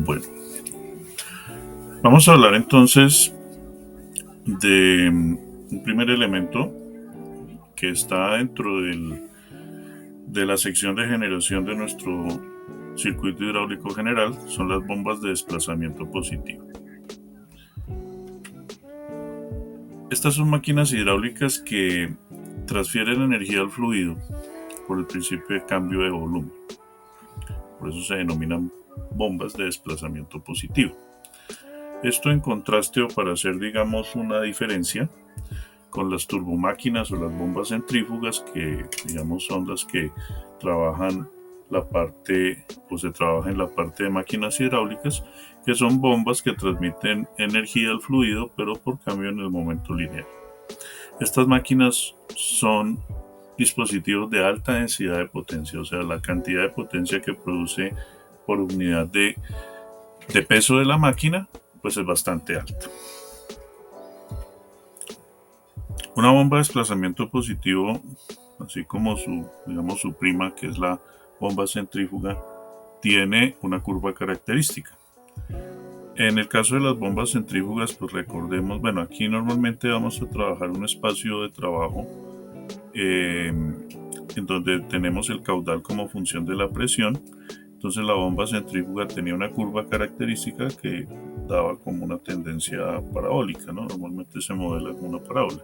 Bueno, vamos a hablar entonces de un primer elemento que está dentro de la sección de generación de nuestro circuito hidráulico general, son las bombas de desplazamiento positivo. Estas son máquinas hidráulicas que transfieren energía al fluido por el principio de cambio de volumen. Por eso se denominan bombas de desplazamiento positivo. Esto en contraste o para hacer, digamos, una diferencia con las turbomáquinas o las bombas centrífugas que, digamos, son las que trabajan la parte o se trabaja en la parte de máquinas hidráulicas, que son bombas que transmiten energía al fluido, pero por cambio en el momento lineal. Estas máquinas son dispositivos de alta densidad de potencia, o sea, la cantidad de potencia que produce por unidad de peso de la máquina, pues es bastante alta. Una bomba de desplazamiento positivo, así como su prima, que es la bomba centrífuga, tiene una curva característica. En el caso de las bombas centrífugas, pues recordemos, bueno, aquí normalmente vamos a trabajar un espacio de trabajo en donde tenemos el caudal como función de la presión. Entonces la bomba centrífuga tenía una curva característica que daba como una tendencia parabólica, ¿no? Normalmente se modela como una parábola.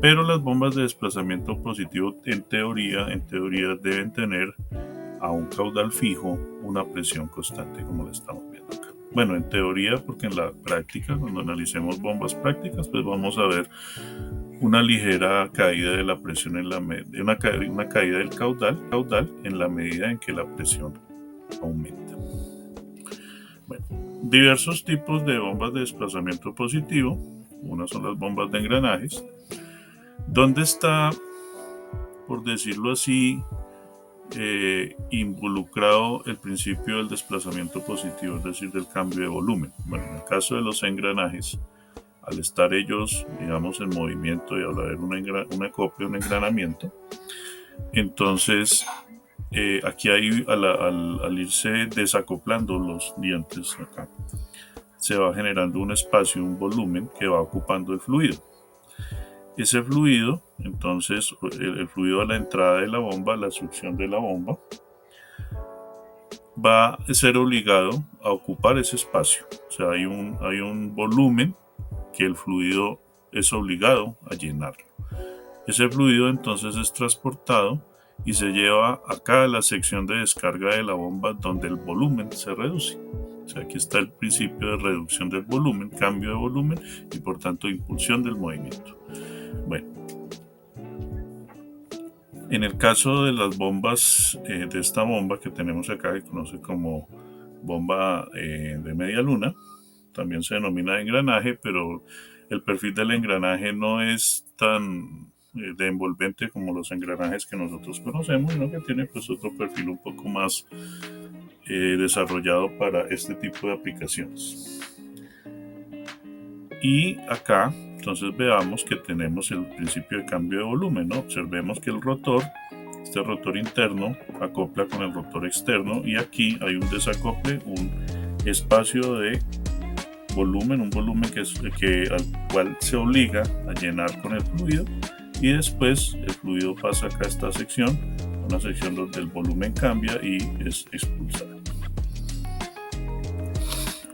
Pero las bombas de desplazamiento positivo en teoría deben tener a un caudal fijo una presión constante, como la estamos viendo acá. Bueno, en teoría, porque en la práctica, cuando analicemos bombas prácticas, pues vamos a ver una ligera caída de la presión una caída del caudal en la medida en que la presión aumenta. Bueno, diversos tipos de bombas de desplazamiento positivo. Unas son las bombas de engranajes. ¿Dónde está, por decirlo así, involucrado el principio del desplazamiento positivo, es decir, del cambio de volumen? Bueno, en el caso de los engranajes, al estar ellos, digamos, en movimiento y al haber un acople, un engranamiento, entonces aquí hay, al irse desacoplando los dientes acá, se va generando un espacio, un volumen que va ocupando el fluido. Ese fluido, entonces, el fluido a la entrada de la bomba, la succión de la bomba, va a ser obligado a ocupar ese espacio. O sea, hay un volumen que el fluido es obligado a llenarlo. Ese fluido entonces es transportado y se lleva acá a la sección de descarga de la bomba donde el volumen se reduce. O sea, aquí está el principio de reducción del volumen, cambio de volumen y por tanto impulsión del movimiento. Bueno, en el caso de las bombas, de esta bomba que tenemos acá, que se conoce como bomba de media luna, también se denomina engranaje, pero el perfil del engranaje no es tan de envolvente como los engranajes que nosotros conocemos, sino que tiene pues otro perfil un poco más desarrollado para este tipo de aplicaciones. Y acá entonces veamos que tenemos el principio de cambio de volumen, ¿no? Observemos que este rotor interno acopla con el rotor externo y aquí hay un desacople, un espacio de volumen, un volumen al cual se obliga a llenar con el fluido y después el fluido pasa acá a esta sección, una sección donde el volumen cambia y es expulsado.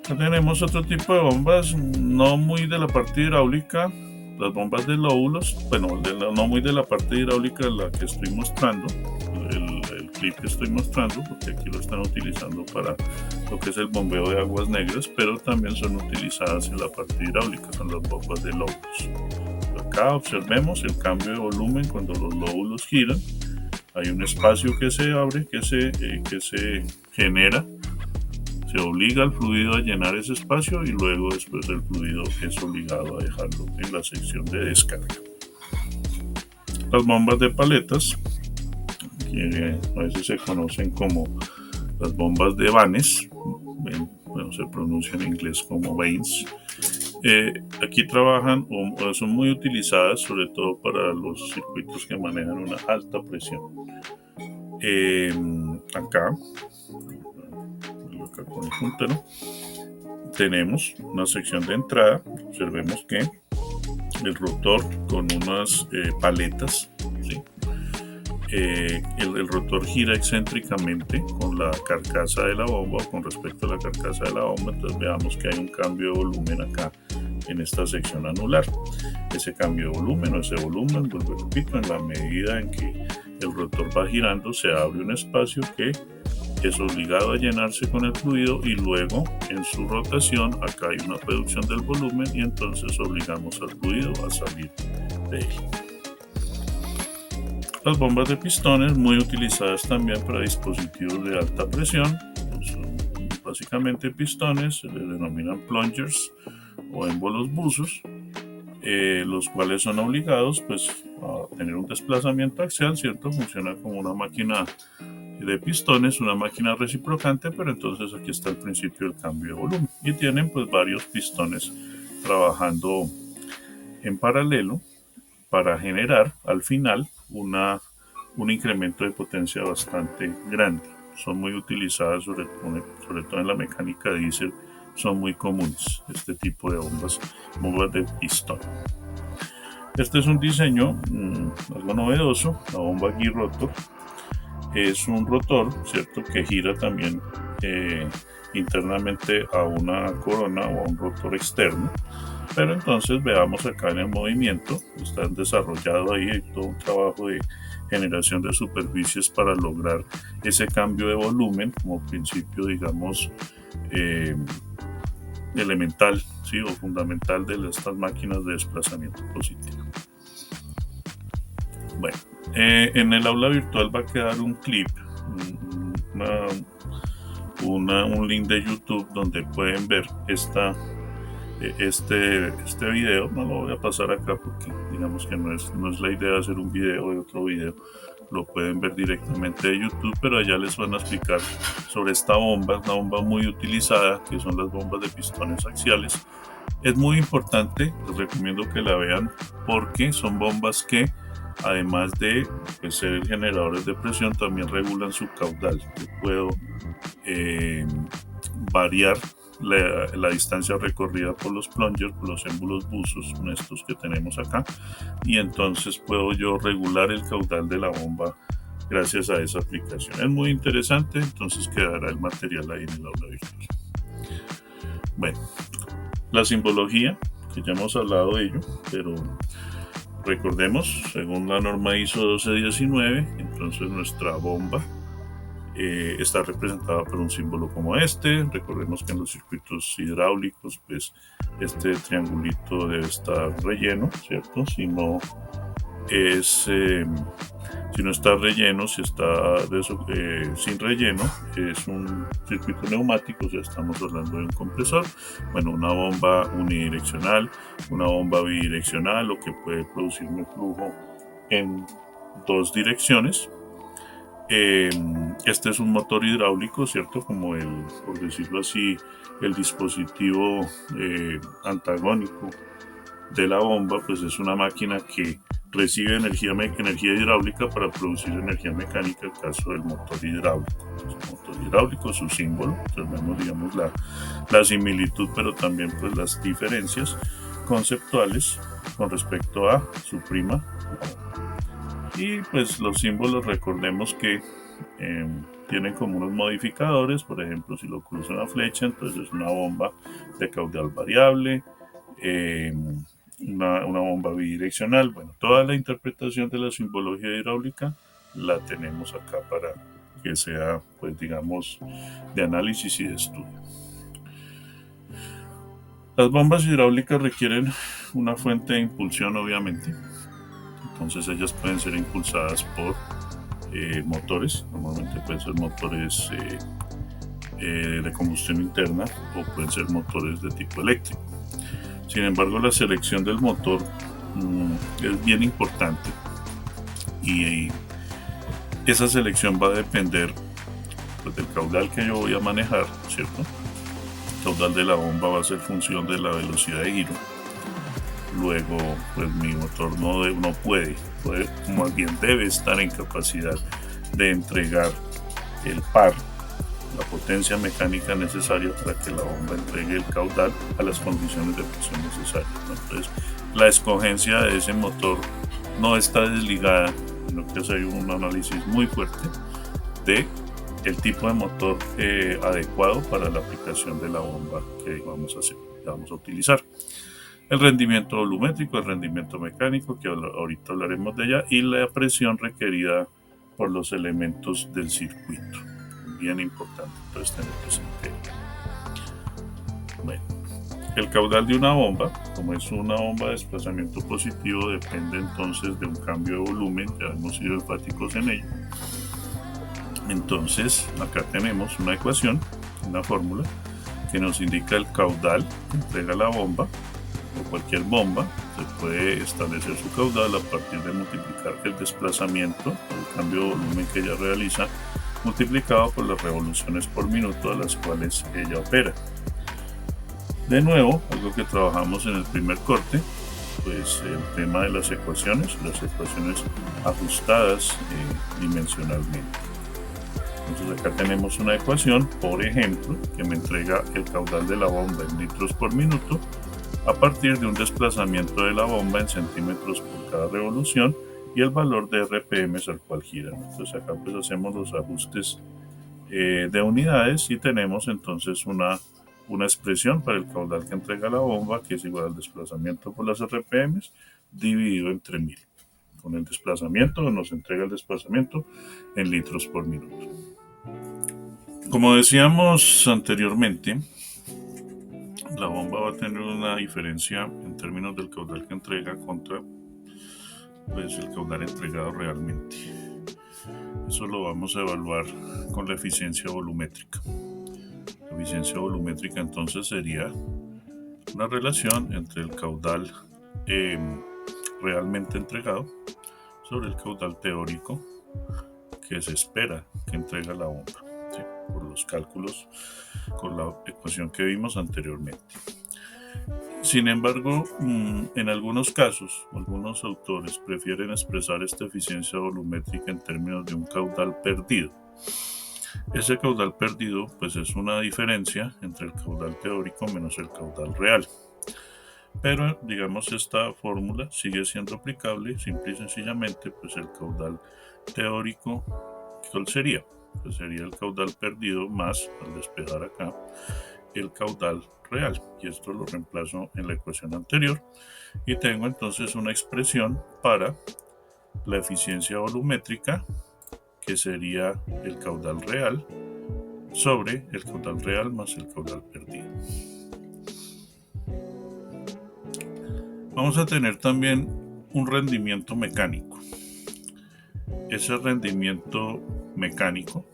Acá tenemos otro tipo de bombas, no muy de la parte hidráulica, las bombas de lóbulos, bueno, no muy de la parte hidráulica la que estoy mostrando, el clip que estoy mostrando, porque aquí lo están utilizando para lo que es el bombeo de aguas negras, pero también son utilizadas en la parte hidráulica, son las bombas de lóbulos. Acá observemos el cambio de volumen cuando los lóbulos giran, hay un espacio que se abre, que se genera. Se obliga al fluido a llenar ese espacio y luego después el fluido es obligado a dejarlo en la sección de descarga. Las bombas de paletas, que a veces se conocen como las bombas de vanes, bueno, se pronuncia en inglés como vanes, aquí trabajan o son muy utilizadas sobre todo para los circuitos que manejan una alta presión. Acá acá con el puntero, tenemos una sección de entrada. Observemos que el rotor con unas paletas, ¿sí? El rotor gira excéntricamente con la carcasa de la bomba o con respecto a la carcasa de la bomba. Entonces veamos que hay un cambio de volumen acá en esta sección anular. Ese cambio de volumen o ese volumen, vuelvo repito, en la medida en que el rotor va girando se abre un espacio que es obligado a llenarse con el fluido, y luego en su rotación acá hay una reducción del volumen y entonces obligamos al fluido a salir de él. Las bombas de pistones, muy utilizadas también para dispositivos de alta presión, son básicamente pistones, se les denominan plungers o émbolos buzos, los cuales son obligados pues a tener un desplazamiento axial, ¿cierto? Funciona como una máquina de pistones, una máquina reciprocante, pero entonces aquí está el principio del cambio de volumen y tienen pues varios pistones trabajando en paralelo para generar al final un incremento de potencia bastante grande. Son muy utilizadas sobre todo en la mecánica diésel, son muy comunes este tipo de bombas de pistón. Este es un diseño algo novedoso, la bomba G-Rotor. Es un rotor, ¿cierto?, que gira también internamente a una corona o a un rotor externo. Pero entonces veamos acá en el movimiento, está desarrollado ahí todo un trabajo de generación de superficies para lograr ese cambio de volumen como principio, digamos, elemental, ¿sí?, o fundamental de estas máquinas de desplazamiento positivo. Bueno, en el aula virtual va a quedar un clip, un link de YouTube donde pueden ver este video. No lo voy a pasar acá porque digamos que no es la idea hacer un video de otro video. Lo pueden ver directamente de YouTube, pero allá les van a explicar sobre esta bomba, una bomba muy utilizada, que son las bombas de pistones axiales. Es muy importante, les recomiendo que la vean porque son bombas que, además de ser generadores de presión, también regulan su caudal. Yo puedo variar la distancia recorrida por los plungers, por los émbolos buzos, son estos que tenemos acá, y entonces puedo yo regular el caudal de la bomba gracias a esa aplicación. Es muy interesante, entonces quedará el material ahí en el aula virtual. Bueno, la simbología, que ya hemos hablado de ello, pero recordemos, según la norma ISO 1219, entonces nuestra bomba está representada por un símbolo como este. Recordemos que en los circuitos hidráulicos pues este triangulito debe estar relleno, ¿cierto? Si no está relleno, si está sin relleno, es un circuito neumático, o sea, estamos hablando de un compresor. Bueno, una bomba unidireccional, una bomba bidireccional, o que puede producir un flujo en dos direcciones. Este es un motor hidráulico, ¿cierto? Como por decirlo así, el dispositivo antagónico de la bomba, pues es una máquina que recibe energía hidráulica para producir energía mecánica, el caso del motor hidráulico. Entonces, el motor hidráulico, su símbolo, entonces vemos, digamos, la similitud, pero también pues las diferencias conceptuales con respecto a su prima. Y pues los símbolos, recordemos que tienen como unos modificadores. Por ejemplo, si lo cruza una flecha, entonces es una bomba de caudal variable, una bomba bidireccional. Bueno, toda la interpretación de la simbología hidráulica la tenemos acá para que sea, pues digamos, de análisis y de estudio. Las bombas hidráulicas requieren una fuente de impulsión, obviamente. Entonces ellas pueden ser impulsadas por motores, normalmente pueden ser motores de combustión interna o pueden ser motores de tipo eléctrico. Sin embargo, la selección del motor es bien importante, y esa selección va a depender pues del caudal que yo voy a manejar, ¿cierto? El caudal de la bomba va a ser función de la velocidad de giro. Luego, pues mi motor no puede, más bien debe estar en capacidad de entregar el par la potencia mecánica necesaria para que la bomba entregue el caudal a las condiciones de presión necesarias, ¿no? Entonces, la escogencia de ese motor no está desligada, sino que hay un análisis muy fuerte de el tipo de motor adecuado para la aplicación de la bomba que vamos a utilizar. El rendimiento volumétrico, el rendimiento mecánico, que ahorita hablaremos de ella, y la presión requerida por los elementos del circuito. Bien importante, entonces tener presente. Bueno, el caudal de una bomba, como es una bomba de desplazamiento positivo, depende entonces de un cambio de volumen, ya hemos sido enfáticos en ello. Entonces, acá tenemos una ecuación, una fórmula, que nos indica el caudal que entrega la bomba, o cualquier bomba. Se puede establecer su caudal a partir de multiplicar el desplazamiento, el cambio de volumen que ella realiza, multiplicado por las revoluciones por minuto a las cuales ella opera. De nuevo, algo que trabajamos en el primer corte, pues el tema de las ecuaciones ajustadas dimensionalmente. Entonces acá tenemos una ecuación, por ejemplo, que me entrega el caudal de la bomba en litros por minuto a partir de un desplazamiento de la bomba en centímetros por cada revolución y el valor de RPM al cual gira. Entonces acá pues hacemos los ajustes de unidades y tenemos entonces una expresión para el caudal que entrega la bomba, que es igual al desplazamiento por las RPM dividido entre 1000. Con el desplazamiento nos entrega el desplazamiento en litros por minuto. Como decíamos anteriormente, la bomba va a tener una diferencia en términos del caudal que entrega contra pues, el caudal entregado realmente. Eso lo vamos a evaluar con la eficiencia volumétrica. La eficiencia volumétrica entonces sería una relación entre el caudal realmente entregado sobre el caudal teórico que se espera que entrega la bomba, ¿sí? Por los cálculos con la ecuación que vimos anteriormente. Sin embargo, en algunos casos, algunos autores prefieren expresar esta eficiencia volumétrica en términos de un caudal perdido. Ese caudal perdido pues es una diferencia entre el caudal teórico menos el caudal real. Pero digamos esta fórmula sigue siendo aplicable simple y sencillamente pues el caudal teórico, ¿cuál sería? Pues sería el caudal perdido más, al despejar acá, el caudal real, y esto lo reemplazo en la ecuación anterior y tengo entonces una expresión para la eficiencia volumétrica, que sería el caudal real sobre el caudal real más el caudal perdido. Vamos a tener también un rendimiento mecánico. Ese rendimiento mecánico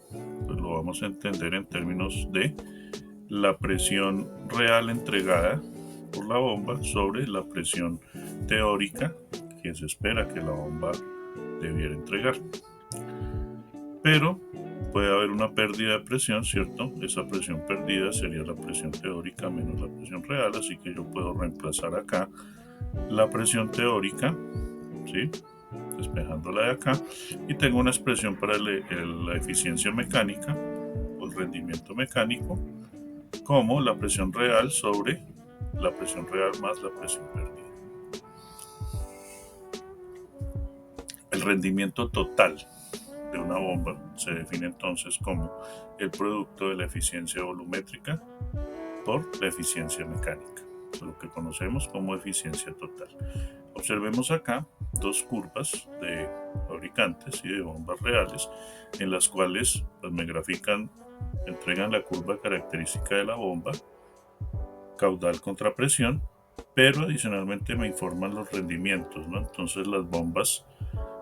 pues lo vamos a entender en términos de la presión real entregada por la bomba sobre la presión teórica que se espera que la bomba debiera entregar. Pero puede haber una pérdida de presión, ¿cierto? Esa presión perdida sería la presión teórica menos la presión real, así que yo puedo reemplazar acá la presión teórica, ¿sí? Despejándola de acá, y tengo una expresión para la eficiencia mecánica o el rendimiento mecánico como la presión real sobre la presión real más la presión perdida. El rendimiento total de una bomba se define entonces como el producto de la eficiencia volumétrica por la eficiencia mecánica, lo que conocemos como eficiencia total. Observemos acá dos curvas de fabricantes y de bombas reales en las cuales pues, me entregan la curva característica de la bomba, caudal contra presión, pero adicionalmente me informan los rendimientos, ¿no? Entonces las bombas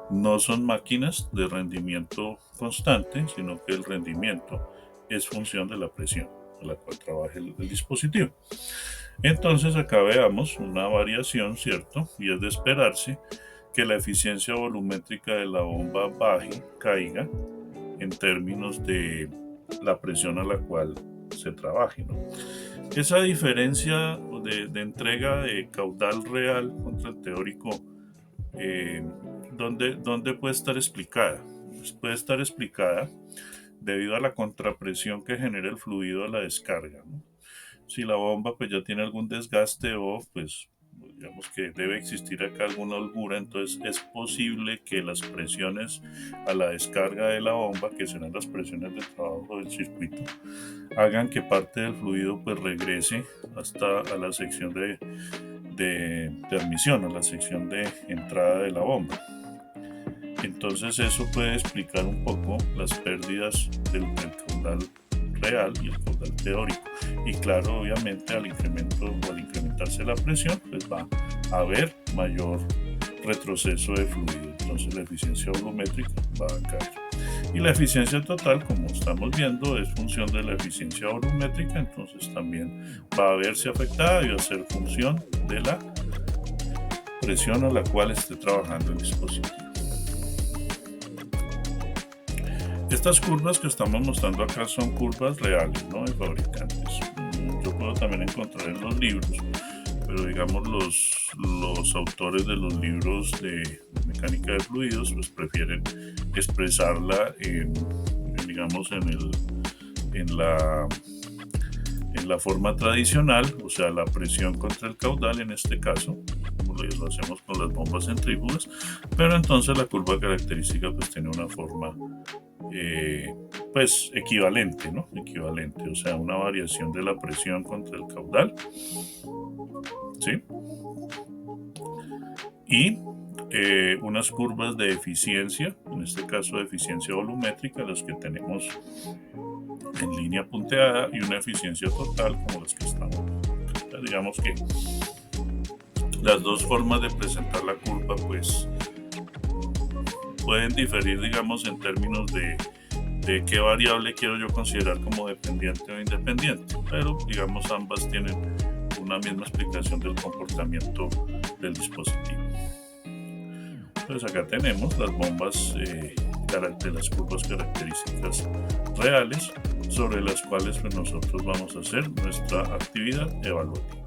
no son máquinas de rendimiento constante, sino que el rendimiento es función de la presión a la cual trabaja el dispositivo. Entonces acá veamos una variación, ¿cierto? Y es de esperarse que la eficiencia volumétrica de la bomba caiga en términos de la presión a la cual se trabaje, ¿no? Esa diferencia de entrega de caudal real contra el teórico, ¿dónde puede estar explicada? Pues puede estar explicada debido a la contrapresión que genera el fluido a la descarga, ¿no? Si la bomba pues ya tiene algún desgaste o pues digamos que debe existir acá alguna holgura, entonces es posible que las presiones a la descarga de la bomba, que serán las presiones de trabajo del circuito, hagan que parte del fluido pues regrese hasta a la sección de admisión, a la sección de entrada de la bomba. Entonces eso puede explicar un poco las pérdidas del caudal real y el caudal teórico. Y claro, obviamente al incrementarse la presión, pues va a haber mayor retroceso de fluido. Entonces la eficiencia volumétrica va a caer. Y la eficiencia total, como estamos viendo, es función de la eficiencia volumétrica, entonces también va a verse afectada y va a ser función de la presión a la cual esté trabajando el dispositivo. Estas curvas que estamos mostrando acá son curvas reales, ¿no?, de fabricantes. Yo puedo también encontrar en los libros, pero digamos los autores de los libros de mecánica de fluidos pues prefieren expresarla digamos en la forma tradicional, o sea, la presión contra el caudal en este caso, como lo hacemos con las bombas centrífugas, pero entonces la curva característica pues tiene una forma pues equivalente, ¿no? Equivalente, o sea, una variación de la presión contra el caudal, ¿sí? Y unas curvas de eficiencia, en este caso de eficiencia volumétrica, las que tenemos en línea punteada, y una eficiencia total como las que estamos viendo. Digamos que las dos formas de presentar la curva pues pueden diferir, digamos, en términos de qué variable quiero yo considerar como dependiente o independiente, pero digamos ambas tienen una misma explicación del comportamiento del dispositivo. Entonces acá tenemos las bombas de las curvas características reales sobre las cuales pues, nosotros vamos a hacer nuestra actividad evaluativa.